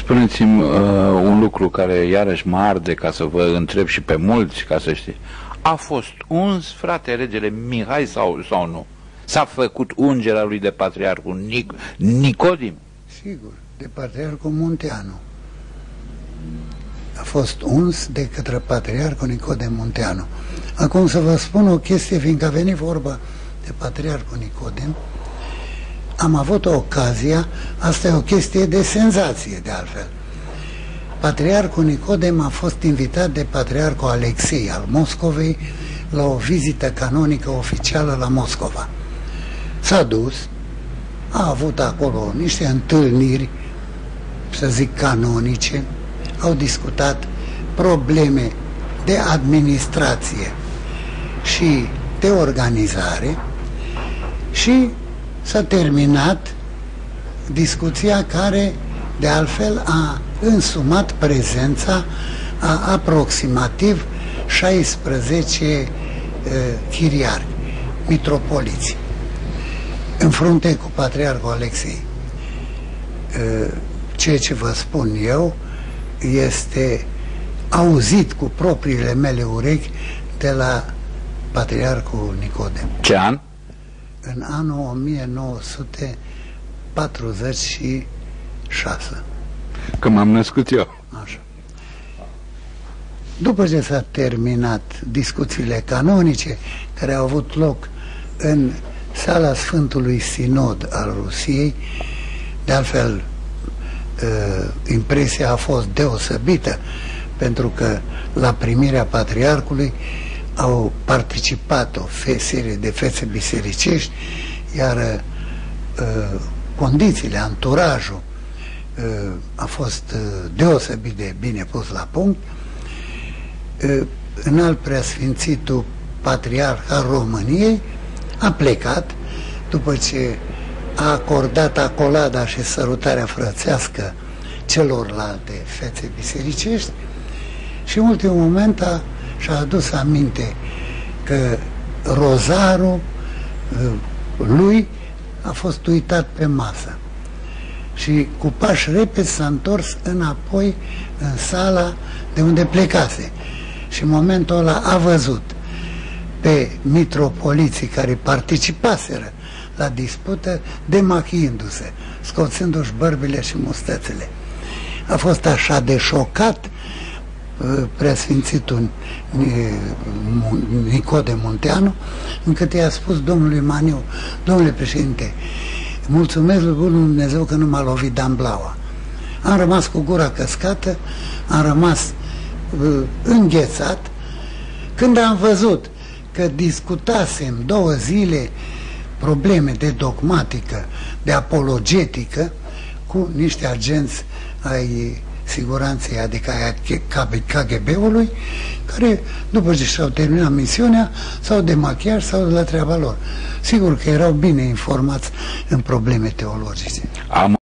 Spuneți-mi un lucru care iarăși mă arde, ca să vă întreb și pe mulți, ca să știți. A fost uns, frate, regele Mihai sau nu? S-a făcut ungerea lui de patriarhul Nicodim? Sigur, de patriarhul Munteanu. A fost uns de către patriarhul Nicodem Munteanu. Acum să vă spun o chestie, fiindcă a venit vorba de patriarhul Nicodem, am avut o ocazia, asta e o chestie de senzație de altfel. Patriarhul Nicodem a fost invitat de patriarhul Alexei al Moscovei la o vizită canonică oficială la Moscova. S-a dus, a avut acolo niște întâlniri, să zic canonice, au discutat probleme de administrație și de organizare și s-a terminat discuția care de altfel a însumat prezența a aproximativ 16 chiriari, mitropoliți, în frunte cu patriarhul Alexei. Ceea ce vă spun eu este auzit cu propriile mele urechi de la patriarhul Nicodem. Ce an? În anul 1946. Că m-am născut eu. Așa. După ce s-a terminat discuțiile canonice care au avut loc în sala Sfântului Sinod al Rusiei, de altfel impresia a fost deosebită, pentru că la primirea patriarhului au participat o serie de fețe bisericești, iar condițiile, anturajul a fost deosebit de bine pus la punct. Înalt Preasfințitul Patriarh al României a plecat după ce a acordat acolada și sărutarea frățească celorlalte fețe bisericești și în ultimul moment și-a adus aminte că rozarul lui a fost uitat pe masă și cu pași repezi s-a întors înapoi în sala de unde plecase și în momentul ăla a văzut pe mitropoliții care participaseră la dispută demachiindu-se, scoțându-și bărbile și mustățile. A fost așa de șocat Preasfințitul Nicodem Munteanu, încât i-a spus domnului Maniu: domnule președinte, mulțumesc lui Bunul Dumnezeu că nu m-a lovit Damblaua. Am rămas cu gura căscată, am rămas înghețat, când am văzut că discutasem 2 zile probleme de dogmatică, de apologetică, cu niște agenți ai siguranței, adică ai KGB-ului, care, după ce și-au terminat misiunea, s-au demachiat, s-au dus la treaba lor. Sigur că erau bine informați în probleme teologice.